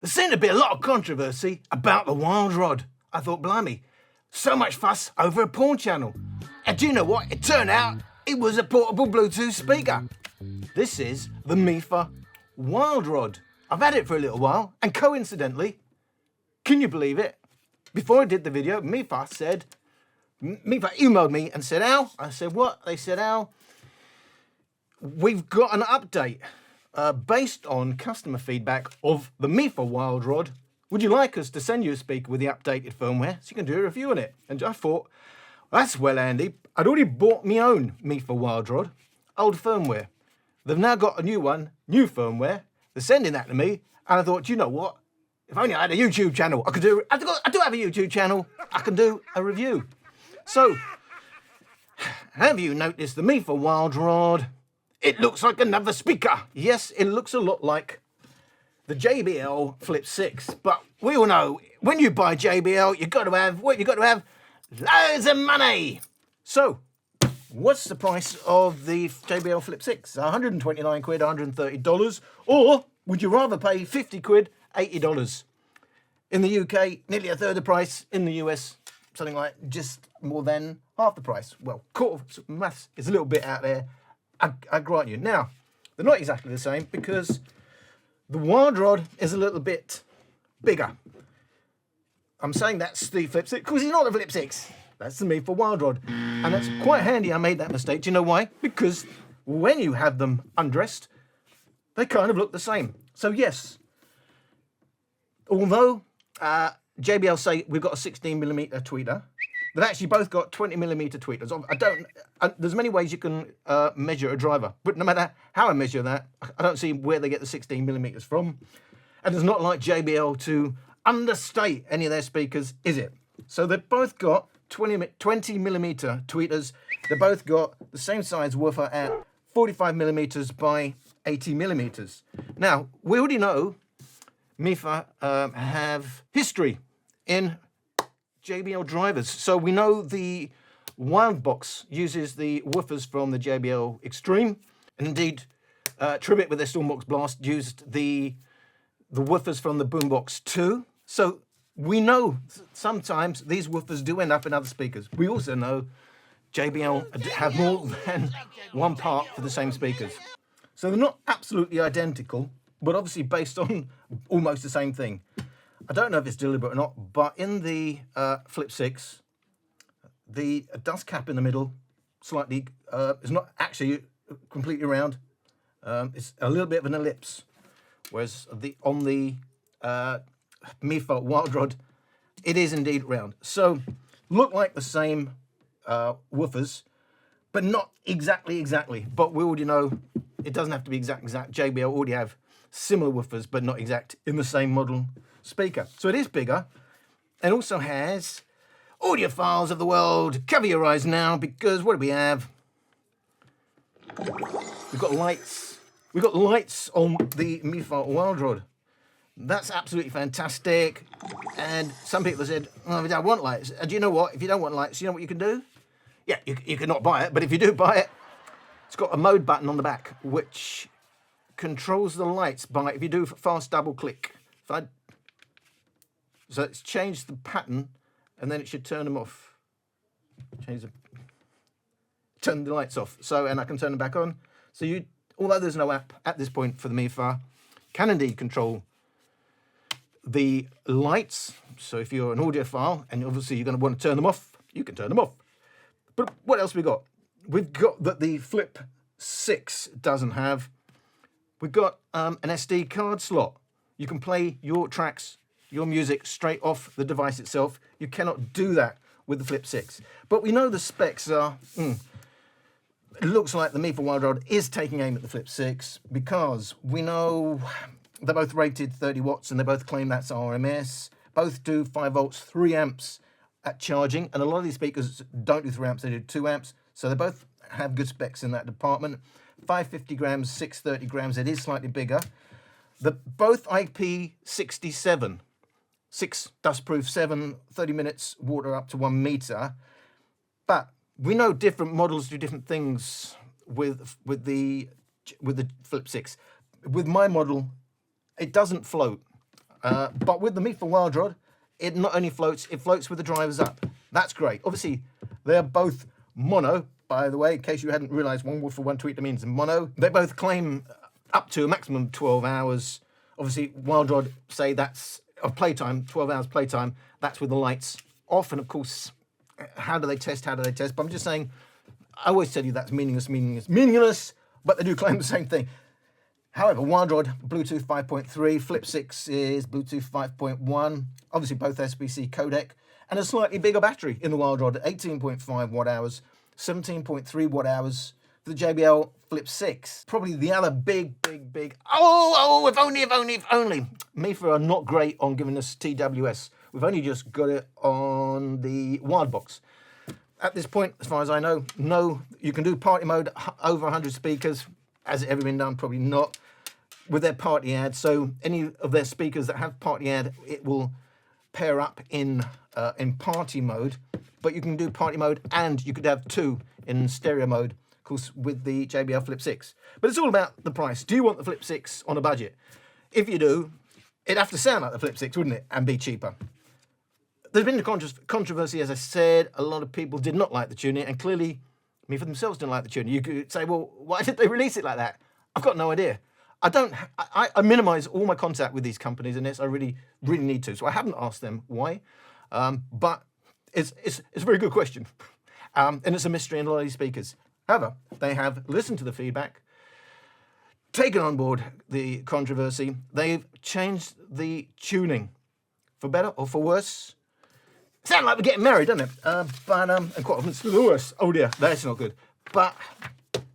There seemed to be a lot of controversy about the WildRod. I thought, blimey, so much fuss over a porn channel. And do you know what? It turned out it was a portable Bluetooth speaker. This is the Mifa WildRod. I've had it for a little while, and coincidentally, can you believe it? Before I did the video, Mifa emailed me and said, Al, I said, what? They said, Al, we've got an update based on customer feedback of the Mifa WildRod. Would you like us to send you a speaker with the updated firmware so you can do a review on it? And I thought, that's well handy. I'd already bought my own Mifa WildRod, old firmware. They've now got a new one, new firmware. They're sending that to me. And I thought, you know what? If only I had a YouTube channel, I do have a YouTube channel. I can do a review. So, have you noticed the Mifa WildRod? It looks like another speaker. Yes, it looks a lot like the JBL Flip 6. But we all know, when you buy JBL, you've got to have loads of money. So, what's the price of the JBL Flip 6? 129 quid, $130. Or would you rather pay 50 quid, $80? In the UK, nearly a third the price. In the US, something like just more than half the price. Well, maths is a little bit out there, I grant you. Now, they're not exactly the same because the WildRod is a little bit bigger. I'm saying that's the Flip 6 because it's not the Flip 6. That's the Mifa WildRod. And that's quite handy I made that mistake. Do you know why? Because when you have them undressed, they kind of look the same. So yes, although JBL say we've got a 16mm tweeter, they've actually both got 20mm tweeters. There's many ways you can measure a driver, but no matter how I measure that, I don't see where they get the 16mm from. And it's not like JBL to understate any of their speakers, is it? So they've both got 20mm tweeters. They've both got the same size woofer at 45mm by 80mm. Now, we already know Mifa have history in JBL drivers. So we know the Wildbox uses the woofers from the JBL Extreme. And indeed, Tribbett with their Stormbox Blast used the woofers from the Boombox 2. So we know sometimes these woofers do end up in other speakers. We also know JBL have more than one part for the same speakers. So they're not absolutely identical, but obviously based on almost the same thing. I don't know if it's deliberate or not, but in the Flip 6, the dust cap in the middle slightly is not actually completely round. It's a little bit of an ellipse, whereas on the Mifa WildRod, it is indeed round. So look like the same woofers, but not exactly. But we already know it doesn't have to be exact. JBL already have similar woofers, but not exact in the same model speaker. So it is bigger and also has audiophiles of the world. Cover your eyes now, because what do we have? We've got lights. We've got lights on the Mifa WildRod. That's absolutely fantastic. And some people have said, oh, we don't want lights. And do you know what? If you don't want lights, you know what you can do? Yeah, you can not buy it, but if you do buy it, it's got a mode button on the back, which controls the lights by, if you do fast double click. So it's changed the pattern, and then it should turn them off. Turn the lights off. So, and I can turn them back on. So you, although there's no app at this point for the Mifa, can indeed control the lights. So if you're an audiophile and obviously you're going to want to turn them off, you can turn them off. But what else we got? We've got that the Flip 6 doesn't have. We've got an SD card slot. You can play your tracks, your music straight off the device itself. You cannot do that with the Flip 6. But we know the specs are, it looks like the Mifa WildRod is taking aim at the Flip 6, because we know they're both rated 30 watts and they both claim that's RMS. Both do 5 volts, 3 amps at charging. And a lot of these speakers don't do 3 amps, they do 2 amps. So they both have good specs in that department. 550 grams, 630 grams, it is slightly bigger. Both IP67, 6 dustproof, 7, 30 minutes, water up to 1 meter. But we know different models do different things with the Flip 6. With my model, it doesn't float. But with the Mifa WildRod, it not only floats, it floats with the drivers up. That's great. Obviously, they're both mono, by the way, in case you hadn't realized, one woofer, one tweeter means mono. They both claim up to a maximum of 12 hours. Obviously, WildRod say that's of playtime, 12 hours playtime. That's with the lights off. And of course, how do they test? How do they test? But I'm just saying, I always tell you that's meaningless, but they do claim the same thing. However, WildRod Bluetooth 5.3, Flip 6 is Bluetooth 5.1, obviously both SBC codec, and a slightly bigger battery in the WildRod, 18.5 watt hours, 17.3 watt hours for the JBL Flip 6. Probably the other big, if only. Mifa are not great on giving us TWS. We've only just got it on the Wild Box. At this point, as far as I know, no, you can do party mode over 100 speakers. Has it ever been done? Probably not. With their party ad, so any of their speakers that have party ad, it will pair up in party mode. But you can do party mode, and you could have two in stereo mode, of course, with the JBL Flip 6. But it's all about the price. Do you want the Flip 6 on a budget? If you do, it'd have to sound like the Flip 6, wouldn't it? And be cheaper. There's been a controversy, as I said. A lot of people did not like the tuning, and clearly, Mifa themselves didn't like the tuning. You could say, well, why did they release it like that? I've got no idea. I minimize all my contact with these companies in this. I really need to. So I haven't asked them why. But it's a very good question. And it's a mystery in a lot of these speakers. However, they have listened to the feedback, taken on board the controversy. They've changed the tuning for better or for worse. Sound like we're getting married, doesn't it? And quite often it's the worse. Oh dear, that's not good. But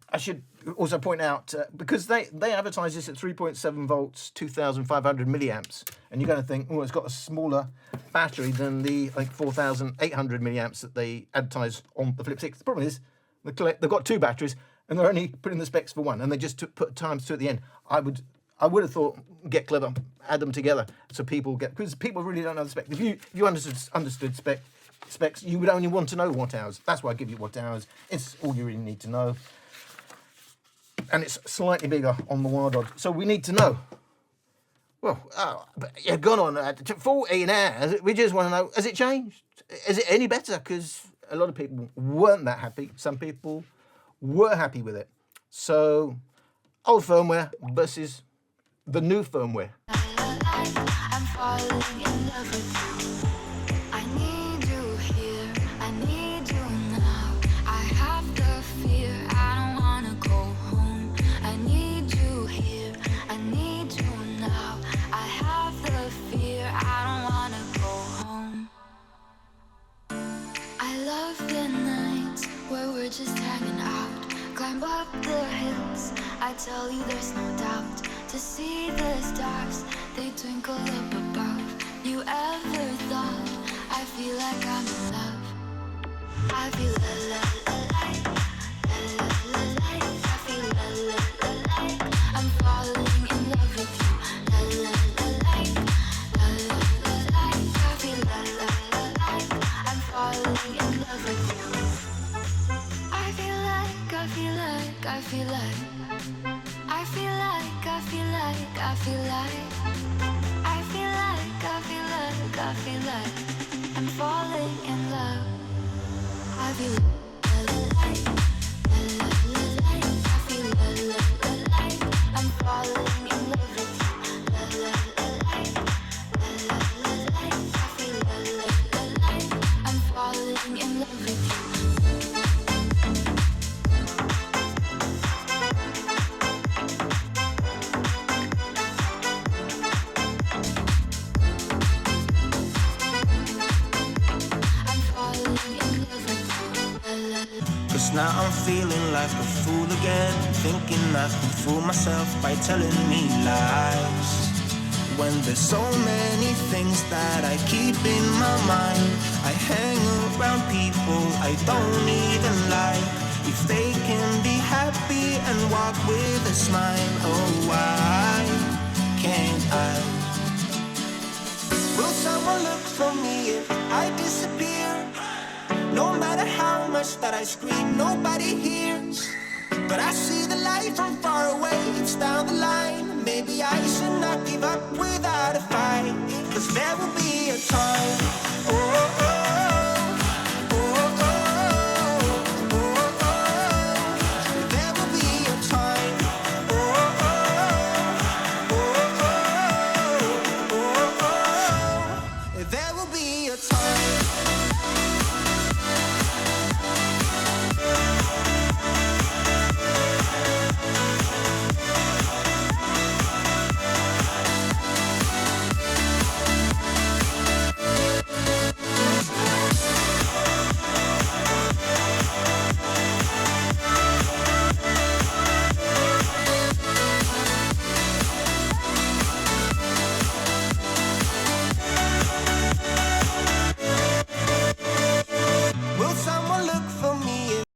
I should also point out, because they advertise this at 3.7 volts, 2,500 milliamps, and you're going to think, oh, it's got a smaller battery than the 4,800 milliamps that they advertise on the Flip 6. The problem is, they've got two batteries, and they're only putting the specs for one, and they just put times two at the end. I would have thought, get clever, add them together, so people get, because people really don't know the specs. If you understood specs, you would only want to know watt hours. That's why I give you watt hours. It's all you really need to know. And it's slightly bigger on the WildRod. So we need to know. Well, you've gone on 14 hours. We just want to know, has it changed? Is it any better? Because a lot of people weren't that happy. Some people were happy with it. So, old firmware versus the new firmware. I'm falling in love with you. I need you here. I need you now. I have the fear. I don't wanna go home. I need you here. I need you now. I have the fear. I don't wanna go home. I love the nights where we're just hanging out. Climb up the hills. I tell you there's no doubt. To see the stars, they twinkle up above. You ever thought I feel like I'm in love? I feel alive. I feel alive. I'm falling in love with you. I feel alive. I'm falling in love with you. I feel like I feel like I feel like I feel like I feel like I feel like I feel like I feel like I feel like I'm falling in love. I feel alive. I feel alive. I'm falling in love with you. I feel alive. I'm falling in love with you. Now I'm feeling like a fool again, thinking I can fool myself by telling me lies. When there's so many things that I keep in my mind, I hang around people I don't even like. If they can be happy and walk with a smile, oh why can't I? Will someone look for me if I disappear? No matter how much that I scream, nobody hears. But I see the light from far away, it's down the line. Maybe I should not give up without a fight, 'cause there will be a time. Oh, oh, oh.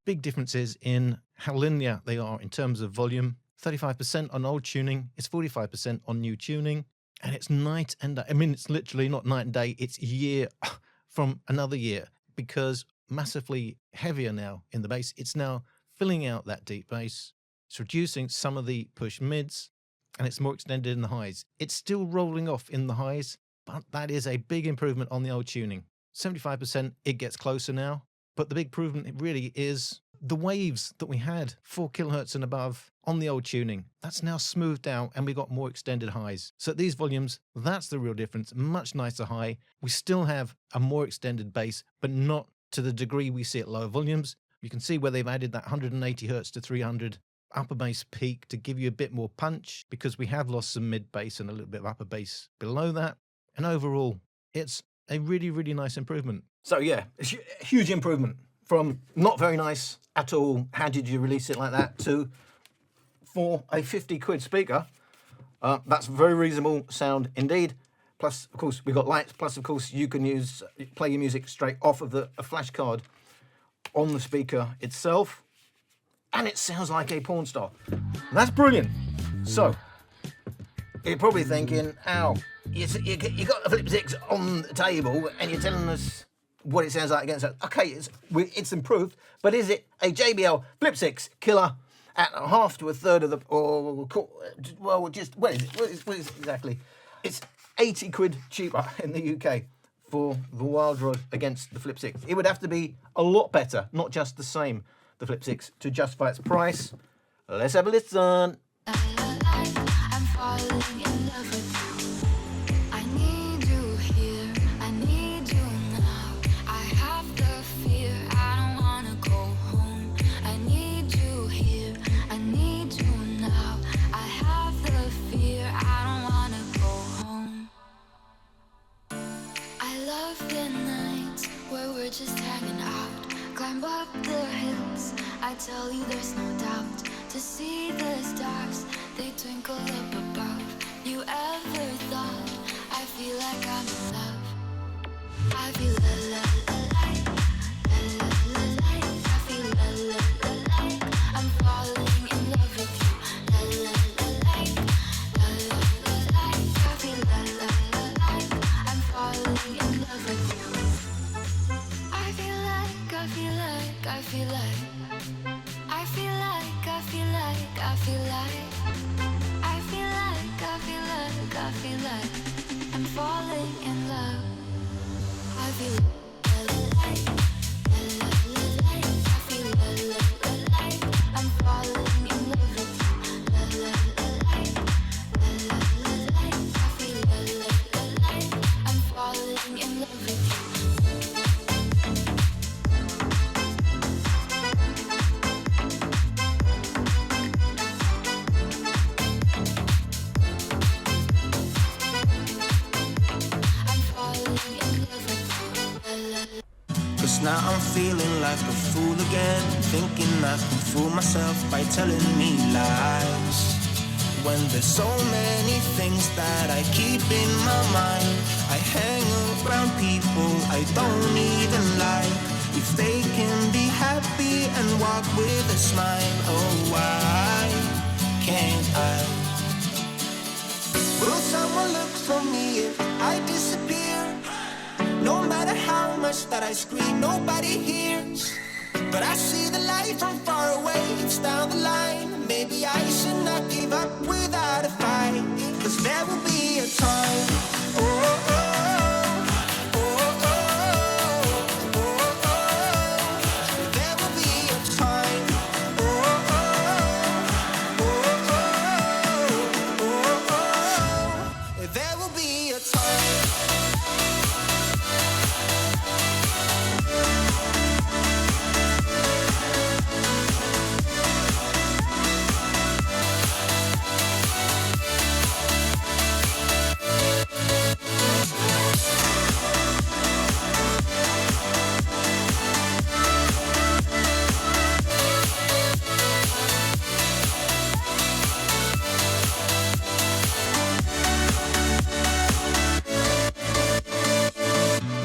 Big differences in how linear they are in terms of volume. 35% on old tuning, it's 45% on new tuning, and it's night and day. I mean, it's literally not night and day, it's year from another year, because massively heavier now in the bass. It's now filling out that deep bass. It's reducing some of the push mids, and it's more extended in the highs. It's still rolling off in the highs, but that is a big improvement on the old tuning. 75%, it gets closer now. But the big improvement really is the waves that we had 4 kilohertz and above on the old tuning. That's now smoothed out and we got more extended highs. So at these volumes, that's the real difference. Much nicer high. We still have a more extended bass, but not to the degree we see at lower volumes. You can see where they've added that 180 hertz to 300 upper bass peak to give you a bit more punch, because we have lost some mid bass and a little bit of upper bass below that. And overall, it's a really, really nice improvement. So yeah, it's a huge improvement from not very nice at all, how did you release it like that, to for a 50 quid speaker. That's very reasonable sound indeed. Plus, of course, we've got lights. Plus, of course, you can play your music straight off of a flash card on the speaker itself. And it sounds like a porn star. That's brilliant. So, you're probably thinking, ow, you got a Flip 6 on the table and you're telling us what it sounds like against that. Okay, it's improved, but is it a JBL Flip 6 killer at half to a third of the, what is it exactly? It's 80 quid cheaper in the UK for the WildRod against the Flip 6. It would have to be a lot better, not just the same, the Flip 6, to justify its price. Let's have a listen. I'm falling in love with you. I need you here, I need you now. I have the fear, I don't wanna go home. I need you here, I need you now. I have the fear, I don't wanna go home. I love the nights where we're just hanging out. Climb up the hills, I tell you there's no doubt. To see the stars, they twinkle up above. You ever thought I feel like I'm in love? I feel la la la like, la la la like. I feel la la la like, I'm falling in love with you. La la la like, la la la like. I feel la la la like, I'm falling in love with you. I feel like, I feel like, I feel like. I feel like, I feel like, I feel like. I feel like, I feel like, I feel like I'm falling in love. I feel la la like, la la la like. I feel la la la like, I'm falling in love with you. La la la like, la la la like. I feel la la la like, I'm falling in love with you. Now I'm feeling like a fool again, thinking I can fool myself by telling me lies. When there's so many things that I keep in my mind, I hang around people I don't even like. If they can be happy and walk with a smile, oh why can't I? Will someone look for me if I disappear? No matter how much that I scream, nobody hears. But I see the light from far away, it's down the line. Maybe I should not give up without a fight, 'cause there will be a time. Oh, oh, oh, oh, oh, oh, oh. There will be a time. Oh, oh, oh, oh, oh, oh. There will be a time.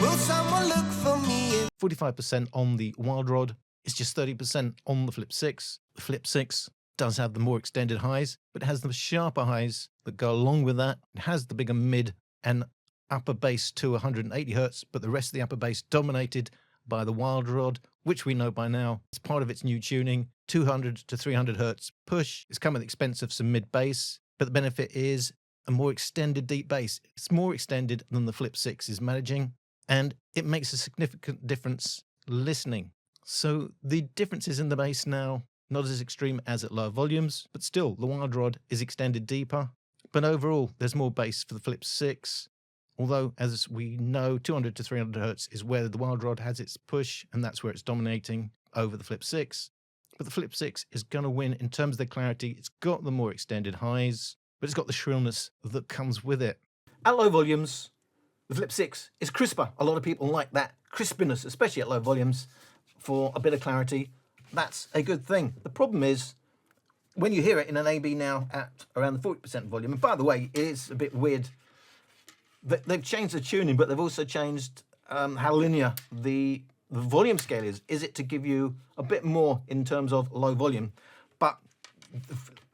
Will someone look for me? 45% on the WildRod. It's just 30% on the Flip 6. The Flip 6 does have the more extended highs, but it has the sharper highs that go along with that. It has the bigger mid and upper bass to 180 hertz, but the rest of the upper bass dominated by the WildRod, which we know by now is part of its new tuning. 200 to 300 hertz push. It's come at the expense of some mid bass, but the benefit is a more extended deep bass. It's more extended than the Flip 6 is managing, and it makes a significant difference listening. So the differences in the bass now, not as extreme as at lower volumes, but still the WildRod is extended deeper. But overall, there's more bass for the Flip 6. Although, as we know, 200 to 300 hertz is where the WildRod has its push, and that's where it's dominating over the Flip 6. But the Flip 6 is going to win in terms of the clarity. It's got the more extended highs, but it's got the shrillness that comes with it. At low volumes, the Flip 6 is crisper. A lot of people like that crispiness, especially at low volumes, for a bit of clarity. That's a good thing. The problem is, when you hear it in an AB now at around the 40% volume, and by the way, it is a bit weird. They've changed the tuning, but they've also changed how linear the volume scale is. Is it to give you a bit more in terms of low volume? But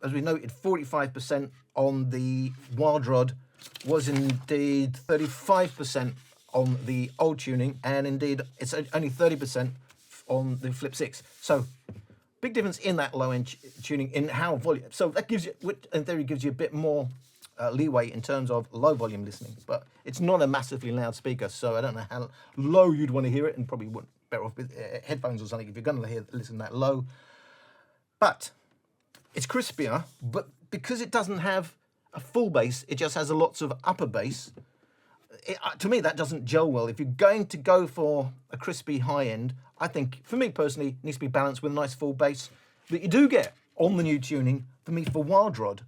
as we noted, 45% on the WildRod was indeed 35% on the old tuning, and indeed it's only 30% on the Flip 6. So big difference in that low end tuning in how volume. So that gives you, in theory, gives you a bit more leeway in terms of low volume listening, but it's not a massively loud speaker, so I don't know how low you'd want to hear it, and probably wouldn't. Better off with headphones or something if you're going to listen that low. But it's crispier, but because it doesn't have a full bass, it just has lots of upper bass. To me, that doesn't gel well. If you're going to go for a crispy high end, I think, for me personally, it needs to be balanced with a nice full bass that you do get on the new tuning. For me, for WildRod,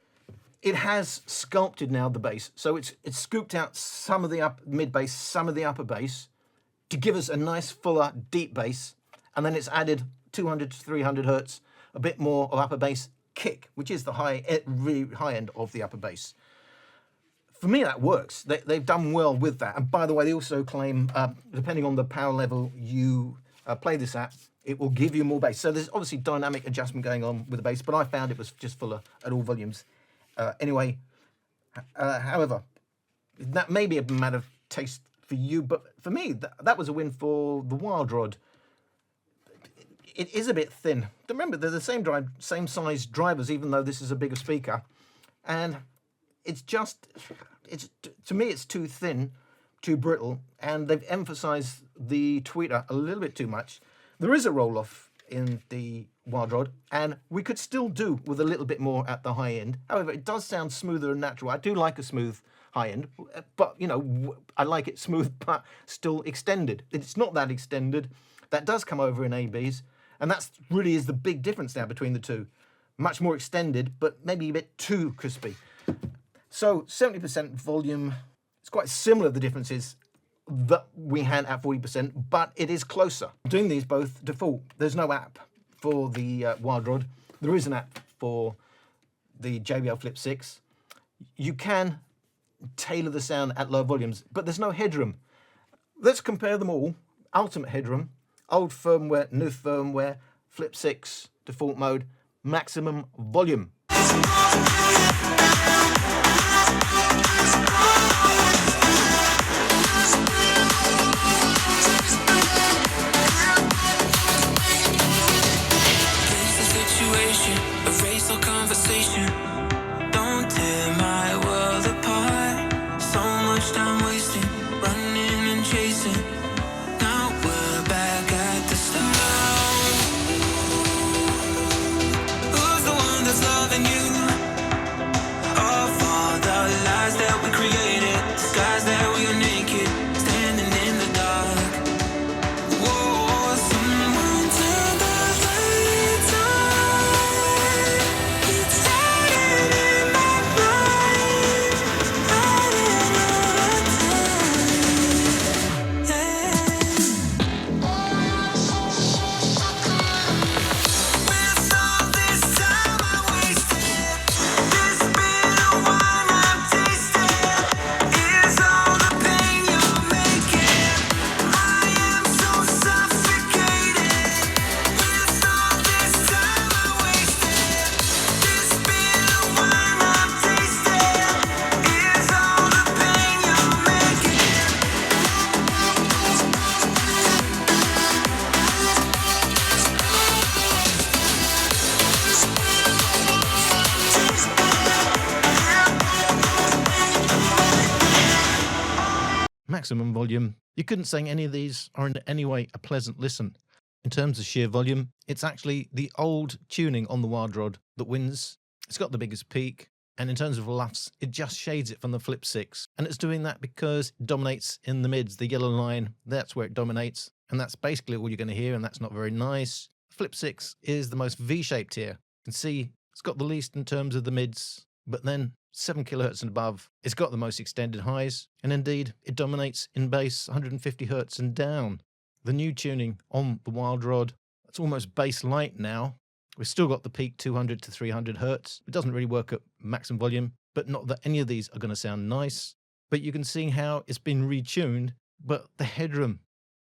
it has sculpted now the bass, so it's scooped out some of the mid bass, some of the upper bass, to give us a nice fuller deep bass, and then it's added 200 to 300 hertz, a bit more of upper bass kick, which is the really high end of the upper bass. For me, that works. They've done well with that. And by the way, they also claim, depending on the power level you play this at, it will give you more bass. So there's obviously dynamic adjustment going on with the bass, but I found it was just fuller at all volumes. Anyway, however, that may be a matter of taste for you, but for me, that was a win for the WildRod. It is a bit thin. Remember, they're the same size drivers, even though this is a bigger speaker, and to me, it's too thin, too brittle, and they've emphasized the tweeter a little bit too much. There is a roll-off in the WildRod, and we could still do with a little bit more at the high end. However, it does sound smoother and natural. I do like a smooth high end, but you know, I like it smooth but still extended. It's not that extended. That does come over in ABs, and that's really is the big difference now between the two. Much more extended, but maybe a bit too crispy. So 70% volume, it's quite similar, the differences that we had at 40%, but it is closer. Doing these both default. There's no app for the WildRod. There is an app for the JBL Flip 6. You can tailor the sound at low volumes, but there's no headroom. Let's compare them all. Ultimate headroom, old firmware, new firmware, Flip 6, default mode, maximum volume. chasing. Now we're back at the start. Who's the one that's loving you? Of all the lies that we created, skies that we are naked, standing in the dark. Whoa, someone turn the lights on. It started in my mind, running out of time. With all this time I wasted, this bitter wine I'm tasting is all the pain you're making. I am so suffocated. With all this time I wasted, this bitter wine I'm tasting is all the pain you're making. Maximum volume. You couldn't say any of these are in any way a pleasant listen. In terms of sheer volume, it's actually the old tuning on the WildRod that wins. It's got the biggest peak, and in terms of LUFS, it just shades it from the Flip 6. And it's doing that because it dominates in the mids, the yellow line, that's where it dominates. And that's basically all you're going to hear, and that's not very nice. Flip 6 is the most V-shaped here. You can see it's got the least in terms of the mids, but then 7 kilohertz and above, it's got the most extended highs, and indeed, it dominates in bass 150 hertz and down. The new tuning on the WildRod, it's almost bass light now. We've still got the peak 200 to 300 hertz. It doesn't really work at maximum volume, but not that any of these are going to sound nice. But you can see how it's been retuned, but the headroom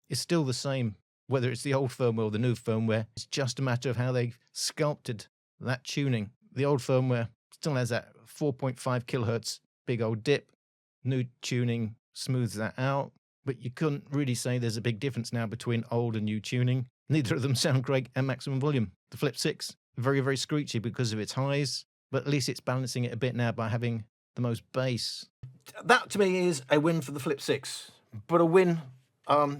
is still the same. Whether it's the old firmware or the new firmware, it's just a matter of how they sculpted that tuning. The old firmware still has that 4.5 kilohertz big old dip. New tuning smooths that out, but you couldn't really say there's a big difference now between old and new tuning. Neither of them sound great at maximum volume. The Flip 6, very, very screechy because of its highs, but at least it's balancing it a bit now by having the most bass. That to me is a win for the Flip 6, but a win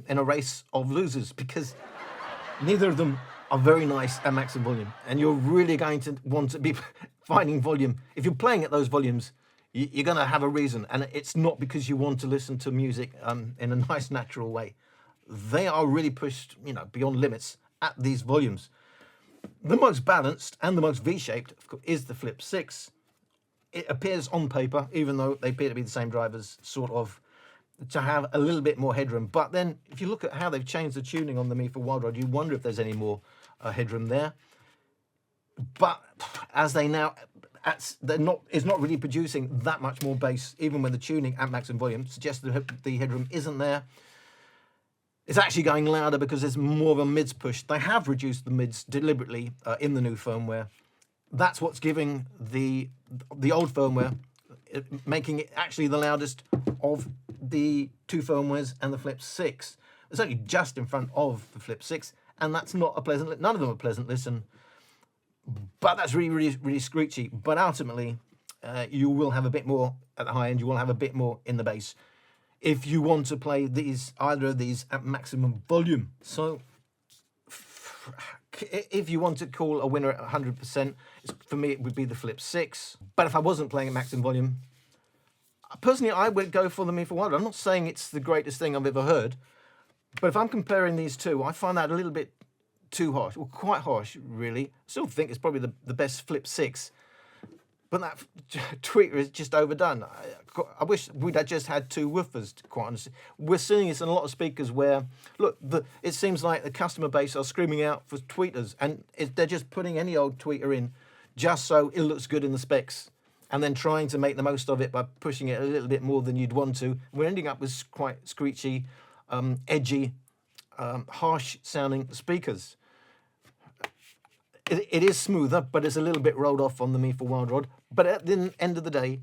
in a race of losers, because neither of them are very nice at maximum volume, and you're really going to want to be finding volume. If you're playing at those volumes, you're going to have a reason, and it's not because you want to listen to music in a nice, natural way. They are really pushed, beyond limits at these volumes. The most balanced and the most V-shaped is the Flip 6. It appears on paper, even though they appear to be the same drivers, sort of, to have a little bit more headroom. But then, if you look at how they've changed the tuning on the Mifa WildRod, you wonder if there's any more headroom there. But as they now, it's not really producing that much more bass, even when the tuning at maximum volume suggests that the headroom isn't there. It's actually going louder because there's more of a mids push. They have reduced the mids deliberately in the new firmware. That's what's giving the old firmware, making it actually the loudest of the two firmwares and the Flip 6. It's only just in front of the Flip 6, and that's not a pleasant. None of them are pleasant listen. But that's really, really, really screechy. But ultimately, you will have a bit more at the high end. You will have a bit more in the bass if you want to play either of these at maximum volume. So if you want to call a winner at 100%, for me it would be the Flip 6. But if I wasn't playing at maximum volume, personally I would go for the Mifa WildRod. I'm not saying it's the greatest thing I've ever heard, but if I'm comparing these two, I find that a little bit too harsh, well, quite harsh, really. I still think it's probably the best Flip 6, but that tweeter is just overdone. I wish we'd just had two woofers, quite honestly. We're seeing this in a lot of speakers where, look, it seems like the customer base are screaming out for tweeters, and they're just putting any old tweeter in just so it looks good in the specs, and then trying to make the most of it by pushing it a little bit more than you'd want to. We're ending up with quite screechy, edgy, harsh sounding speakers. It is smoother, but it's a little bit rolled off on the Mifa WildRod. But at the end of the day,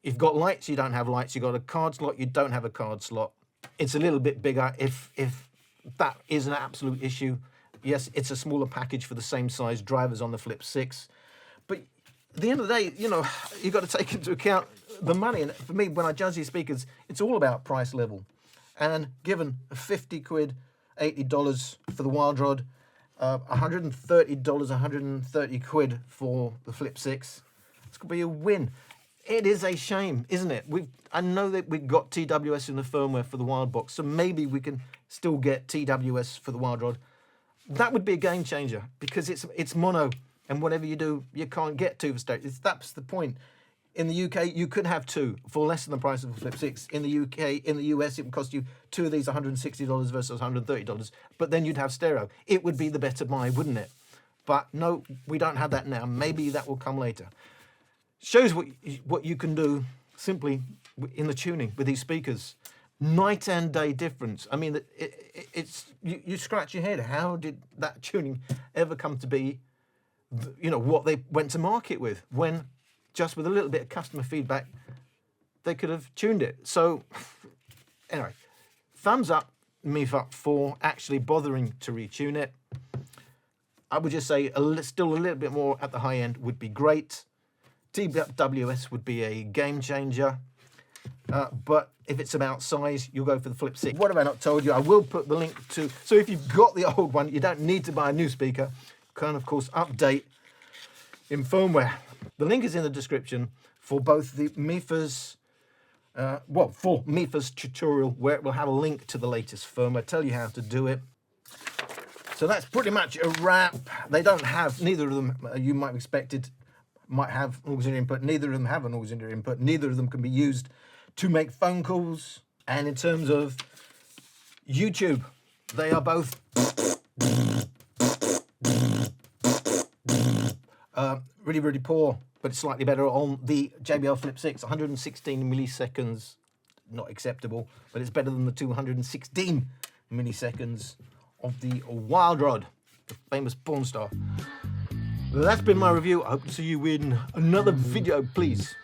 you've got lights, you don't have lights. You've got a card slot, you don't have a card slot. It's a little bit bigger if that is an absolute issue. Yes, it's a smaller package for the same size drivers on the Flip 6. But at the end of the day, you've got to take into account the money, and for me, when I judge these speakers, it's all about price level. And given 50 quid, $80 for the WildRod, $130, 130 quid for the Flip 6, it's going to be a win. It is a shame, isn't it? I know that we've got TWS in the firmware for the Wildbox, so maybe we can still get TWS for the WildRod. That would be a game changer, because it's mono, and whatever you do, you can't get two for stereo. That's the point. In the UK, you could have two for less than the price of a Flip 6. In the UK, in the US, it would cost you two of these $160 versus $130, but then you'd have stereo. It would be the better buy, wouldn't it? But no, we don't have that now. Maybe that will come later. Shows what you can do simply in the tuning with these speakers. Night and day difference. I mean, it's you scratch your head. How did that tuning ever come to be, you know, what they went to market with, when just with a little bit of customer feedback, they could have tuned it. So anyway, thumbs up, Mifa, for actually bothering to retune it. I would just say still a little bit more at the high end would be great. TWS would be a game changer. But if it's about size, you'll go for the Flip 6. What have I not told you? I will put the link to... So if you've got the old one, you don't need to buy a new speaker. You can, of course, update in firmware. The link is in the description for both the Mifa's... for Mifa's tutorial, where it will have a link to the latest firmware, tell you how to do it. So that's pretty much a wrap. They don't have... Neither of them, you might have expected, might have an auxiliary input. Neither of them have an auxiliary input. Neither of them can be used to make phone calls. And in terms of YouTube, they are both really, really poor, but it's slightly better on the JBL Flip 6. 116 milliseconds, not acceptable, but it's better than the 216 milliseconds of the WildRod, the famous porn star. That's been my review. I hope to see you in another video, please.